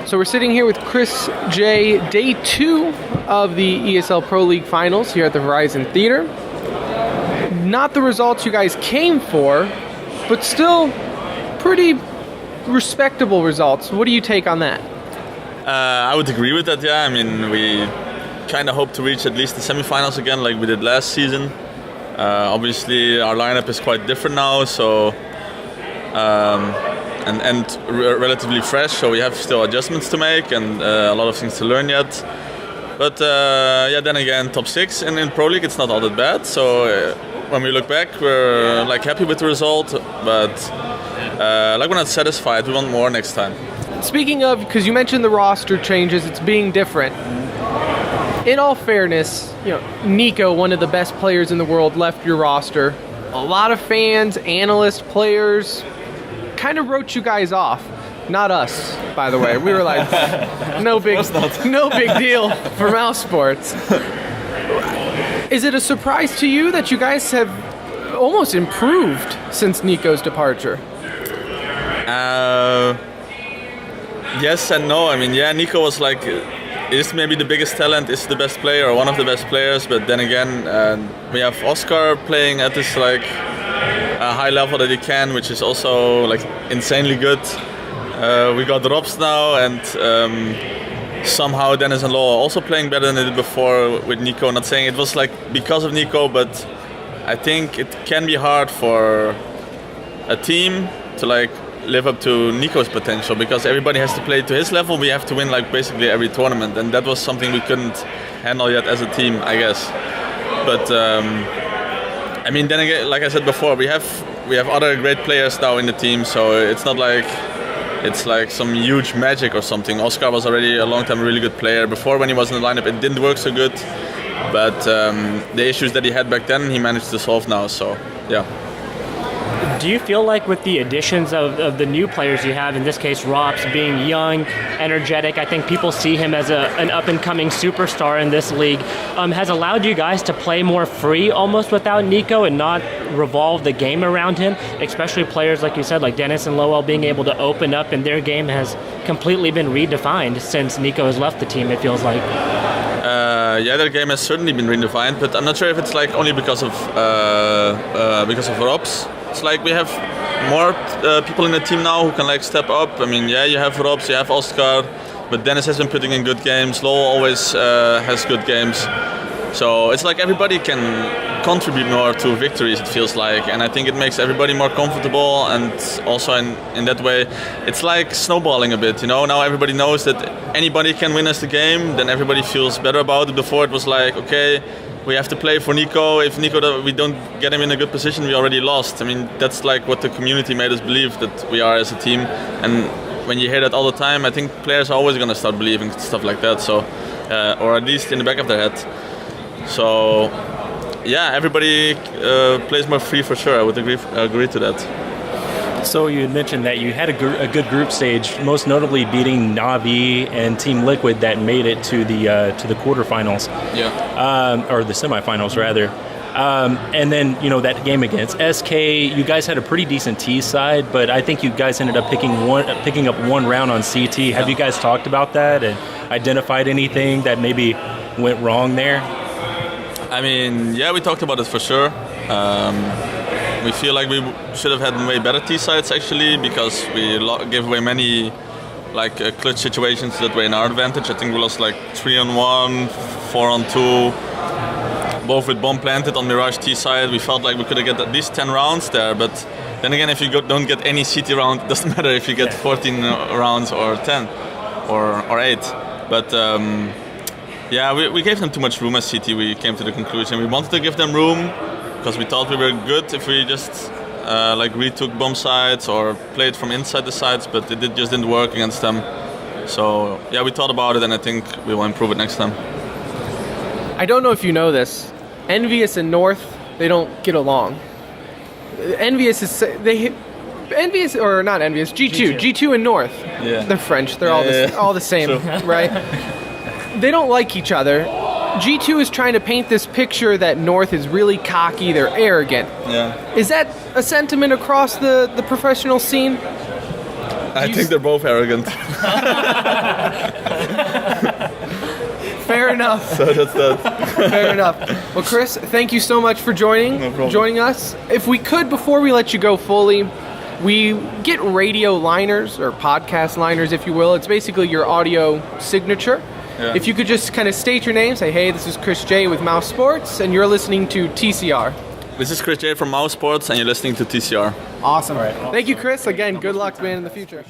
So we're sitting here with chrisJ, day 2 of the ESL Pro League Finals here at the Horizon Theater. Not the results you guys came for, but still pretty respectable results. What do you take on that? I would agree with that, yeah. I mean, we kind of hope to reach at least the semifinals again like we did last season. Obviously, our lineup is quite different now, so and relatively fresh, so we have still adjustments to make and a lot of things to learn yet. But yeah, then again, top 6 in Pro League, it's not all that bad. So when we look back, we're like happy with the result, but like we're not satisfied. We want more next time. Speaking of, because you mentioned the roster changes, it's being different. In all fairness, you know, Nico, one of the best players in the world, left your roster. A lot of fans, analysts, players kind of wrote you guys off. Not us, by the way. We were like, no big deal for Mousesports. Is it a surprise to you that you guys have almost improved since Nico's departure? Yes and no. I mean, yeah, Nico was like, is maybe the biggest talent, is the best player or one of the best players, but then again, we have Oscar playing at this like high level that he can, which is also like insanely good. We got Robs now, and somehow Dennis and Law also playing better than they did before with Nico. Not saying it was like because of Nico, but I think it can be hard for a team to like live up to Nico's potential, because everybody has to play to his level. We have to win like basically every tournament, and that was something we couldn't handle yet as a team, I guess. But I mean, then again, like I said before, we have other great players now in the team, so it's not like it's like some huge magic or something. Oscar was already a long time really good player. Before, when he was in the lineup, it didn't work so good, but the issues that he had back then, he managed to solve now, so yeah. Do you feel like with the additions of the new players you have, in this case Rops, being young, energetic, I think people see him as an up-and-coming superstar in this league, has allowed you guys to play more free almost without Nico and not revolve the game around him, especially players like you said, like Dennis and Lowell being able to open up, and their game has completely been redefined since Nico has left the team, it feels like. Yeah, their game has certainly been redefined, but I'm not sure if it's like only because of Robs. It's like we have more people in the team now who can like step up. I mean, yeah, you have Robs, you have Oscar, but Dennis has been putting in good games. Lowell always has good games. So it's like everybody can contribute more to victories, it feels like, and I think it makes everybody more comfortable, and also in that way it's like snowballing a bit, you know. Now everybody knows that anybody can win us the game, then everybody feels better about it. Before it was like, okay, we have to play for Nico. If we don't get him in a good position, we already lost. I mean, that's like what the community made us believe that we are as a team, and when you hear that all the time, I think players are always going to start believing stuff like that, so or at least in the back of their head. So yeah, everybody plays more free for sure. I would agree to that. So you had mentioned that you had a good group stage, most notably beating Na'Vi and Team Liquid that made it to the quarterfinals. Yeah. Or the semifinals rather. And then, you know, that game against SK, you guys had a pretty decent T side, but I think you guys ended up picking up one round on CT. Have you guys talked about that and identified anything that maybe went wrong there? I mean, yeah, we talked about it for sure. We feel like we should have had way better T-sides actually, because we gave away many like clutch situations that were in our advantage. I think we lost like 3-on-1, 4-on-2, both with bomb planted on Mirage T-side. We felt like we could have get at least 10 rounds there, but then again, if you don't get any CT round, it doesn't matter if you get 14 rounds or 10 or 8. But yeah, we gave them too much room as CT. We came to the conclusion we wanted to give them room because we thought we were good if we just like retook bomb sides or played from inside the sides, but it just didn't work against them. So yeah, we thought about it, and I think we will improve it next time. I don't know if you know this. Envious and North, they don't get along. Envious is Envious or not Envious? G2 and North. Yeah. They're French. They're all the same, right? They don't like each other. G2 is trying to paint this picture that North is really cocky, they're arrogant. Yeah. Is that a sentiment across the professional scene? I think they're both arrogant. Fair enough. So that's that. Fair enough. Well, Chris, thank you so much for joining us. If we could, before we let you go fully, we get radio liners, or podcast liners, if you will. It's basically your audio signature. Yeah. If you could just kind of state your name, say, hey, this is chrisJ with Mousesports, and you're listening to TCR. This is chrisJ from Mousesports, and you're listening to TCR. Awesome. Thank you, Chris. Again, good luck, man, in the future.